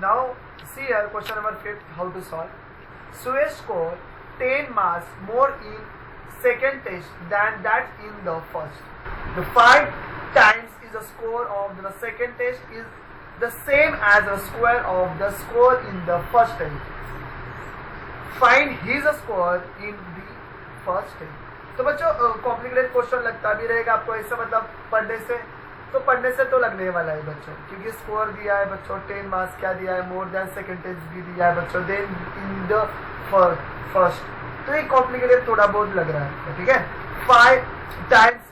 Now see here question number 5 how to solve. Suresh scored 10 marks more in second test than that in the first. The 5 times is the score of the second test is the same as the square of the score in the first test. Find his score in the first test. तो बच्चों complicated question लगता भी रहेगा आपको ऐसे मतलब पढ़ने से तो लगने वाला है बच्चों, क्योंकि स्कोर दिया है बच्चों 10 मार्क्स क्या दिया है मोर देन सेकंड टेस्ट भी दिया है बच्चों देन इन द फर्स्ट, तो ये कॉम्प्लिकेटेड थोड़ा बहुत लग रहा है. ठीक है, 5 times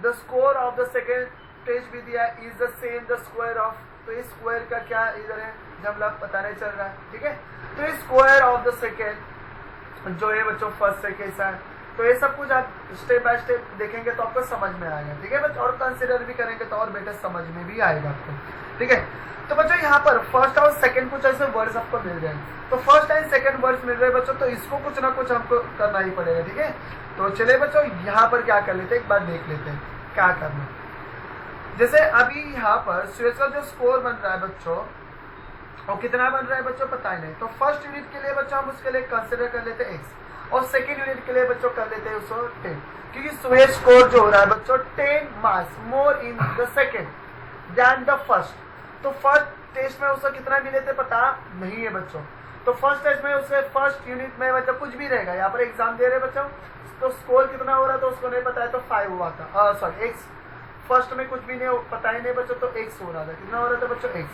the score of the second test भी दिया है is the same the square of, तो इस स्क्वायर का क्या इधर है जब लग पता नहीं चल रहा है. ठीक है, तो इस स्क्वायर ऑफ द सेकंड जो है बच्चों फर्स्ट से कैसा है, तो ये सब कुछ आप स्टेप बाय स्टेप देखेंगे तो आपको समझ में आएगा. ठीक है बच्चों, और कंसिडर भी करेंगे तो और बेटर समझ में भी आएगा आपको. ठीक है, तो बच्चों यहाँ पर फर्स्ट और सेकंड कुछ ऐसे वर्ड्स आपको मिल रहे हैं, तो फर्स्ट एंड सेकंड वर्ड्स मिल रहे हैं बच्चों, तो इसको कुछ ना कुछ हमको करना ही पड़ेगा. ठीक है, तो चलिए बच्चों यहाँ पर क्या कर लेते हैं, एक बार देख लेते हैं क्या करना. जैसे अभी यहाँ पर सुरेश का जो स्कोर बन रहा है बच्चों, और कितना बन रहा है बच्चों पता ही नहीं, तो फर्स्ट यूनिट के लिए बच्चों हम उसके लिए कंसिडर कर लेते हैं x, और सेकेंड यूनिट के लिए बच्चों कर लेते हैं उसको 10, क्योंकि सुरेश स्कोर जो हो रहा है बच्चों 10 marks more in the second than the first. तो फर्स्ट टेस्ट में उसको कितना मिले थे पता नहीं है बच्चों, तो फर्स्ट टेस्ट में उसके फर्स्ट यूनिट में मतलब कुछ भी रहेगा. यहाँ पर एग्जाम दे रहे बच्चों, तो स्कोर कितना हो रहा था उसको नहीं पता है, तो 5 हुआ था, सॉरी x. फर्स्ट में कुछ भी नहीं पता ही नहीं बच्चों, तो x हो रहा था, कितना हो रहा था बच्चों x.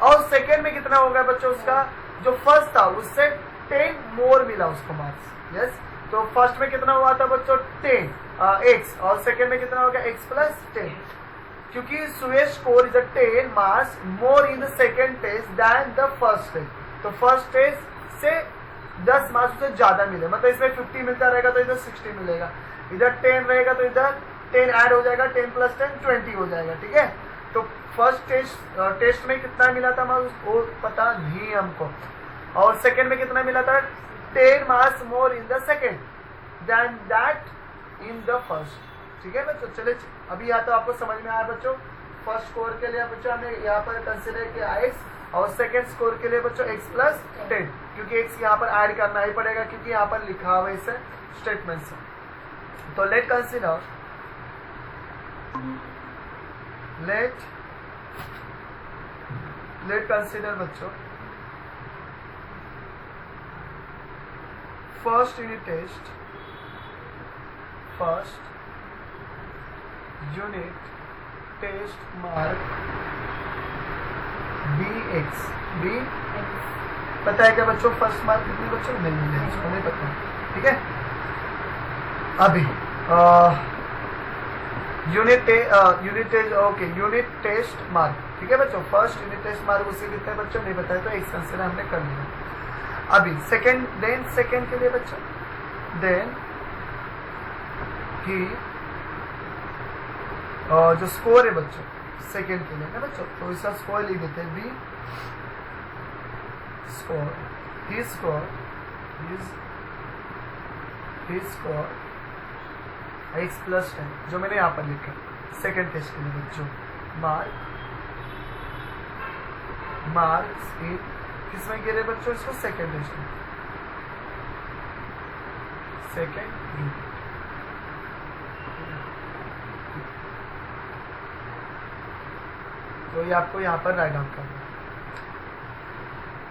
और सेकेंड में कितना होगा बच्चों, उसका जो फर्स्ट था उससे 10 मोर मिला उसको मार्क्स. यस, तो फर्स्ट में कितना हुआ था बच्चों 10 x, और सेकेंड में कितना होगा x प्लस 10, क्योंकि Suresh score is 10 marks more in the second test than the first test. तो फर्स्ट टेस्ट से 10 मार्क्स से ज्यादा मिले, मतलब इसमें 50 मिलता रहेगा तो इधर 60 मिलेगा, इधर 10 रहेगा तो इधर 10 ऐड हो जाएगा, 10 प्लस 10 20 हो जाएगा. ठीक है, तो फर्स्ट टेस्ट में कितना मिला था मार्क्स वो पता नहीं हमको, और सेकेंड में कितना मिला था 10 marks more in the second than that in the first. ठीक है बच्चों, चले अभी यहाँ तो आपको समझ में आया बच्चों. फर्स्ट स्कोर के लिए बच्चों हमने यहाँ पर कंसिडर किया x, और सेकेंड स्कोर के लिए बच्चों x प्लस 10, क्योंकि x यहाँ पर ऐड करना ही पड़ेगा क्योंकि यहाँ पर लिखा हुआ इसे स्टेटमेंट से. तो लेट कंसिडर बच्चों first unit test mark B पता है क्या बच्चों, फर्स्ट मार्क कितनी बच्चों नहीं है उसको नहीं पता. ठीक है, अभी यूनिट टेस्ट मार्क. ठीक है बच्चों, फर्स्ट यूनिट टेस्ट मार्क उसे कितने बच्चों नहीं बताया, तो एक कंसिडर हमने कर लिया. अभी सेकेंड के लिए बच्चों देन ही जो स्कोर है बच्चों सेकेंड के लिए ना बच्चों, तो इसका स्कोर लिख देते हैं बी स्कोर, ही स्कोर x प्लस 10 जो मैंने यहाँ पर लिखा सेकेंड टेस्ट के लिए बच्चों. मार्क्स इन किसमें गिरे बच्चों, इसको सेकेंड टेस्ट में सेकेंड यूनिट. तो ये आपको यहाँ पर राइट डाउन करना है.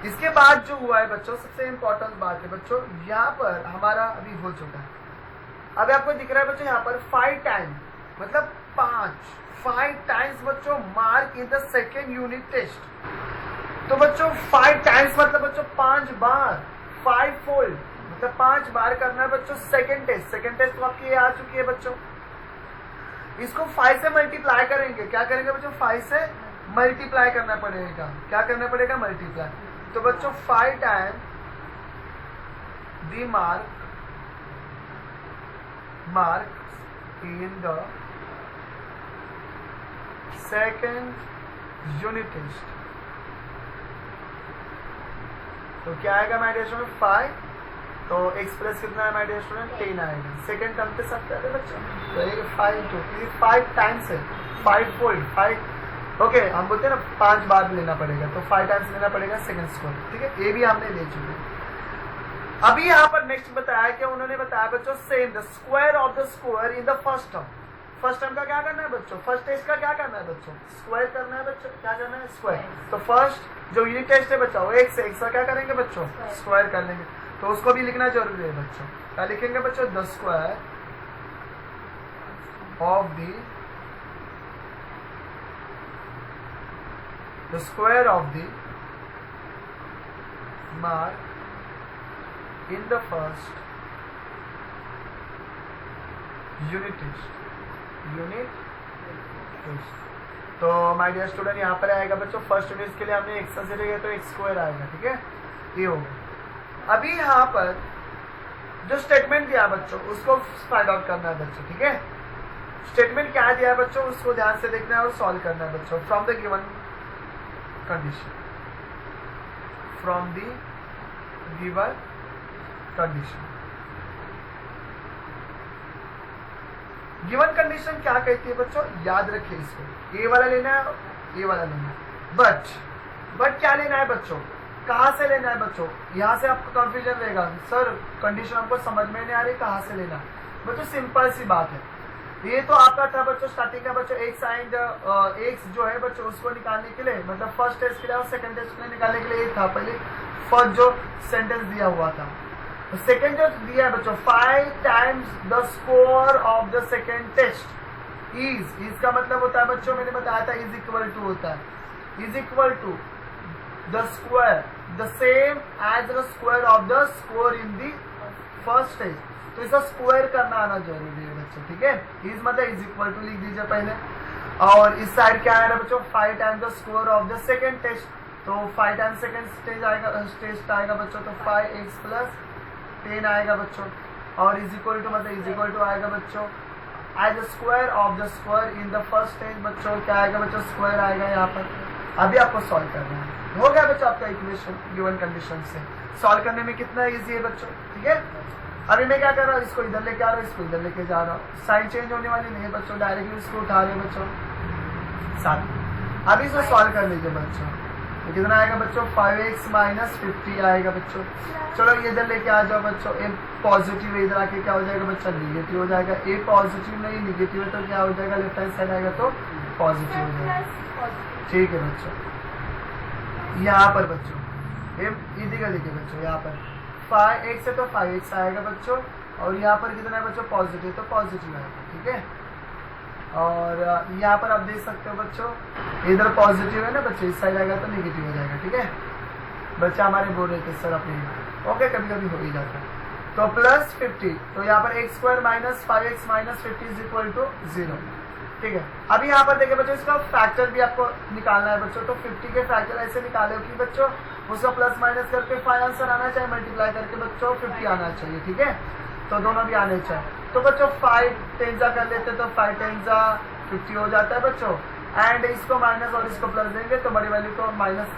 इसके बाद जो हुआ है बच्चों सबसे इंपॉर्टेंट बात है बच्चों, यहाँ पर हमारा अभी हो चुका है. अभी आपको दिख रहा है बच्चों यहाँ पर 5 टाइम मतलब 5 टाइम्स बच्चों mark in the second unit test. तो बच्चों 5 टाइम्स मतलब बच्चों 5 बार, 5 फोल्ड मतलब 5 बार करना है बच्चों सेकेंड टेस्ट तो आपकी ये आ चुकी है बच्चों. इसको 5 से मल्टीप्लाई करेंगे, क्या करेंगे बच्चों 5 से मल्टीप्लाई करना पड़ेगा. क्या करना पड़ेगा, मल्टीप्लाई. तो बच्चों 5 time the mark in the second unit test. तो क्या आएगा माय डियर स्टूडेंट 5, तो एक्सप्रेस कितना है माय डियर स्टूडेंट 10 आएगा. सेकेंड टर्म के साथ क्या है बच्चों, तो 5 टाइम्स है 5 फोल्ड 5 ओके हम बोलते हैं ना 5 बार लेना पड़ेगा, तो 5 टाइम्स लेना पड़ेगा सेकंड स्क्वायर, ठीक है। ये भी हमने ले चुके हैं। अभी यहाँ पर नेक्स्ट बताया कि उन्होंने बताया बच्चों same the square of the square in the first term. First term का क्या करना है बच्चों, फर्स्ट टेस्ट का क्या करना है बच्चों, स्क्वायर करना है बच्चों, क्या करना है स्क्वायर। तो फर्स्ट जो यूनिट टेस्ट है बच्चों एक से एक्स का क्या करेंगे बच्चों स्क्वायर कर लेंगे, तो उसको भी लिखना जरूरी है बच्चों। क्या लिखेंगे बच्चों, the square of the square of the mark in the first unit test। तो माय डियर स्टूडेंट यहाँ पर आएगा बच्चों फर्स्ट यूनिट के लिए हमने एक्स से लिया तो एक्स स्क्वायर आएगा, ठीक है, ये होगा। अभी यहाँ पर जो स्टेटमेंट दिया बच्चों उसको फाइंड आउट करना है बच्चों, ठीक है। स्टेटमेंट क्या दिया है बच्चों उसको ध्यान से देखना है और सॉल्व करना है बच्चों। From the given condition, from the given condition. Given condition क्या कहती है बच्चों, याद रखिए इसको, ए वाला लेना है, ए वाला लेना है, बट क्या लेना है बच्चों, कहां से लेना है बच्चों। यहां से आपको कंफ्यूजन रहेगा, सर कंडीशन हमको समझ में नहीं आ रही, कहां से लेना बच्चों। सिंपल सी बात है, ये तो आपका था बच्चों स्टार्टिंग का बच्चों एक्स एंड एक्स जो है बच्चों उसको निकालने के लिए, मतलब फर्स्ट टेस्ट के लिए और सेकंड टेस्ट के लिए निकालने के लिए ये था पहले फर्स्ट जो सेंटेंस दिया हुआ था। सेकेंड जो दिया है बच्चों 5 times the score of the second test is का मतलब होता है बच्चों मैंने बताया था इज इक्वल टू होता है, is equal to the square the same as the square of the score in the first test. तो इसका स्क्वायर करना आना जरूरी है बच्चों, ठीक है। इज मतलब इज इक्वल टू लिख दीजिए पहले, और इस साइड क्या है बच्चों 5 times the score of the second test, तो 5 टाइम्स सेकेंड टेस्ट आएगा बच्चों, तो 5x प्लस 10 आएगा बच्चों, और इज इक्वल टू मतलब इज इक्वल टू आएगा बच्चों as the square of the square in the first test बच्चों क्या आएगा बच्चों स्क्वायर आएगा यहाँ पर। अभी आपको सॉल्व करना है, हो गया बच्चों आपका इक्वेशन गिवन कंडीशन से। सॉल्व करने में कितना इजी है बच्चों, ठीक है। अभी मैं क्या कर रहा हूँ, इसको इधर लेके आ रहा हूँ, इसको इधर लेके जा रहा हूँ, साइड चेंज होने वाली नहीं है बच्चों, डायरेक्टली इसको उठा रहे बच्चों साथ। अभी इसको सॉल्व कर लीजिए बच्चों, तो कितना आएगा बच्चों 5x माइनस 50 आएगा बच्चों। चलो ये इधर लेके आ जाओ बच्चों, ए पॉजिटिव है, इधर आके क्या हो जाएगा बच्चा निगेटिव हो जाएगा, ए पॉजिटिव नहीं निगेटिव है तो क्या हो जाएगा लेफ्ट हैंड साइड आएगा तो पॉजिटिव हो जाएगा, ठीक है बच्चों। यहाँ पर बच्चों इधर का देखिए बच्चों, यहाँ पर 5x है तो 5x आएगा बच्चों, और यहाँ पर कितना है बच्चों पॉजिटिव तो पॉजिटिव आएगा, ठीक है। और यहाँ पर आप देख सकते हो बच्चों इधर पॉजिटिव है ना बच्चों, इस साइड आएगा तो नेगेटिव हो जाएगा, ठीक है। बच्चे हमारे बोल रहे थे सर अपने, ओके कभी कभी हो ही जाता है। तो प्लस 50, तो यहाँ पर x square minus 5x minus 50 is equal to 0, ठीक है। अभी यहाँ पर देखिए बच्चों इसका फैक्टर भी आपको निकालना है बच्चों, तो 50 के फैक्टर ऐसे निकाले कि बच्चों उसका प्लस माइनस करके 5 आंसर आना चाहिए, मल्टीप्लाई करके बच्चों 50 आना चाहिए, ठीक है। तो दोनों भी आने चाहिए, तो बच्चों 5 टेंजा कर लेते तो 5 टेंजा 50 हो जाता है बच्चों, एंड इसको माइनस और इसको प्लस देंगे तो बड़ी वैल्यू को माइनस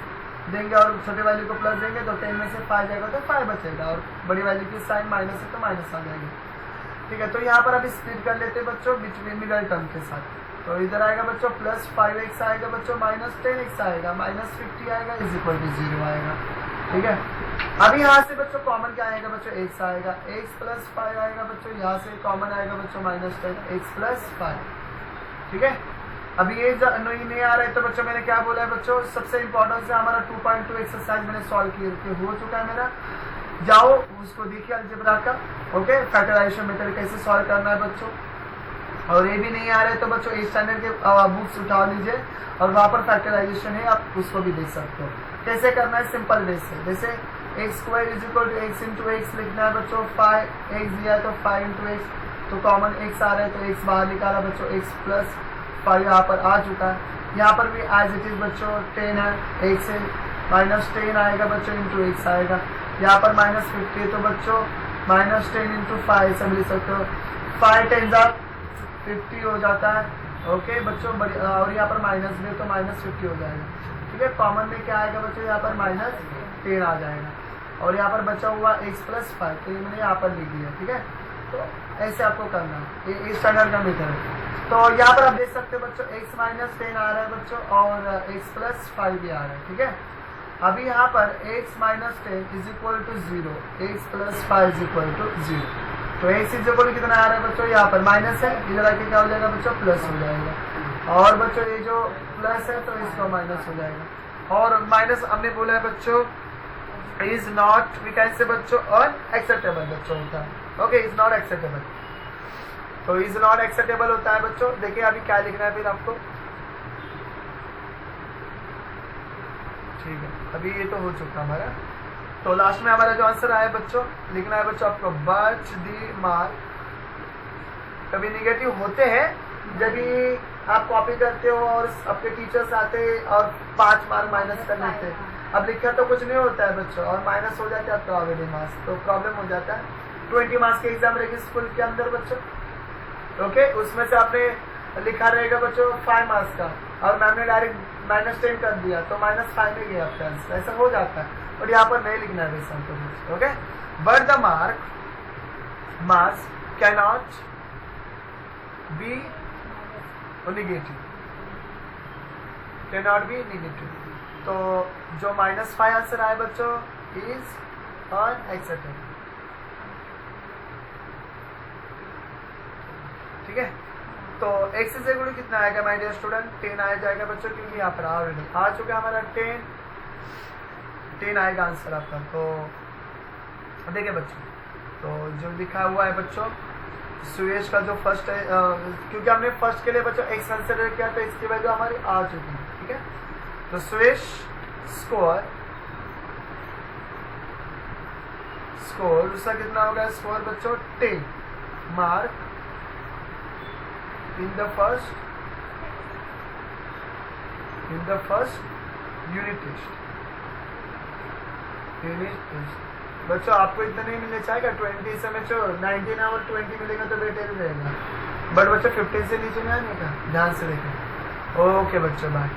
देंगे और छोटी वैल्यू को प्लस देंगे, तो 10 में से 5 जाएगा तो 5 बचेगा, और बड़ी वैल्यू की साइन माइनस है तो माइनस आ जाएगी, ठीक है। तो यहाँ पर अभी स्प्लिट कर लेते बच्चों बिटवीन मिडल टर्म के साथ, तो इधर आएगा बच्चों प्लस 5x आएगा बच्चों माइनस 10x आएगा माइनस 50 आएगा इज इक्वल टू 0 आएगा, ठीक है। अभी यहाँ से बच्चों कॉमन क्या आएगा बच्चों x आएगा, x प्लस 5 आएगा बच्चों, यहाँ से कॉमन आएगा बच्चों माइनस 10x प्लस 5, ठीक है। अभी ये नहीं आ रहा है तो बच्चों मैंने क्या बोला है बच्चों, सबसे इंपॉर्टेंट से हमारा 2.2 एक्सरसाइज मैंने सॉल्व किए हो चुका है मेरा, जाओ उसको देखिए अलजेब्रा का, ओके। फैक्टराइजेशन मेथड कैसे सॉल्व करना है बच्चों, और ये भी नहीं आ रहा है तो बच्चों 8 स्टैंडर्ड के बुक्स उठा लीजिए और वहाँ पर फैक्टराइजेशन है आप उसको भी देख सकते हो। कैसे करना है सिंपल वे से, जैसे X square is equal to X into X लिखना है बच्चों, 5x दिया है तो 5 इंटू एक्स, तो कॉमन x आ रहा है तो x बाहर निकाला बच्चों, x प्लस 5 यहाँ पर आ चुका है। यहाँ पर भी एज इट इज बच्चों 10 है, x से माइनस 10 आएगा बच्चों इंटू एक्स आएगा, यहाँ पर माइनस 50 तो बच्चों माइनस 10 इंटू 5 सब लिख सकते हो, 5 10 50 हो जाता है, ओके बच्चों। और यहाँ पर माइनस में तो माइनस 50 हो जाएगा, ठीक है। कॉमन में क्या आएगा बच्चों, यहाँ पर माइनस 10 आ जाएगा, और यहाँ पर बचा हुआ x प्लस 5 तो ये मैंने यहाँ पर लिख दिया, ठीक है। तो ऐसे आपको करना है, ये स्टैंडर्ड का मेथड है। तो यहाँ पर आप देख सकते हो बच्चों x माइनस 10 आ रहा है बच्चों और x प्लस 5 भी आ रहा है, ठीक है। अभी यहाँ पर x minus 10 is equal to 0, x plus 5 is equal to 0। तो x इज इक्वल कितना आ रहा है बच्चों, यहाँ पर माइनस है, इधर आके क्या हो जाएगा बच्चों, प्लस हो जाएगा। और बच्चों ये जो प्लस है तो इसका माइनस हो जाएगा। और माइनस हमने बोला है बच्चों is not, we can say बच्चों अनएक्सेप्टेबल बच्चों होता है, ओके, इज नॉट एक्सेप्टेबल। तो इज नॉट एक्सेप्टेबल होता है बच्चों। देखिए अभी क्या लिखना है फिर आपको, ठीक है, अभी ये तो हो चुका हमारा। तो लास्ट में हमारा जो आंसर आया बच्चों, लिखना है बच्चों आपको बच दी मार्क। कभी निगेटिव होते हैं जब भी आप कॉपी करते हो और आपके टीचर्स आते और 5 मार्क माइनस कर लेते हैं। अब लिखा तो कुछ नहीं होता है बच्चों और माइनस हो जाते हैं आपका ऑलरेडी मार्क्स, तो प्रॉब्लम हो जाता है। 20 मार्क्स के एग्जाम रहेगी स्कूल के अंदर बच्चों, ओके, उसमें से आपने लिखा रहेगा बच्चों 5 मार्क्स का और मैम ने डायरेक्ट -10 कर दिया तो -5 में गया आपका आंसर, ऐसा हो जाता है। और यहाँ पर नहीं लिखना है वैसा हमको, okay. But the marks can not be negative, can not be negative. तो जो -5 आंसर आए बच्चों इज अनएक्सेप्टेबल, ठीक है। तो x इज इक्वल टू कितना आएगा माय डियर स्टूडेंट, 10 आ जाएगा बच्चों, क्योंकि यहाँ पर ऑलरेडी आ चुका है हमारा 10 आएगा आंसर आपका। तो देखिए बच्चों, तो जो लिखा हुआ है बच्चों सुरेश का जो फर्स्ट है, क्योंकि हमने फर्स्ट के लिए बच्चों x कंसिडर किया तो इसकी वैल्यू हमारी आ चुकी है, ठीक है। तो सुरेश स्कोर उसका कितना होगा स्कोर बच्चों 10 mark in the first unit test। बच्चों आपको इतना नहीं मिलना चाहिए, 20 से बच्चों 19 और 20 मिलेगा तो बेटर रहेगा, बट बच्चों 15 से नीचे नहीं आने का, ध्यान से देखें। ओके बच्चों, बाय।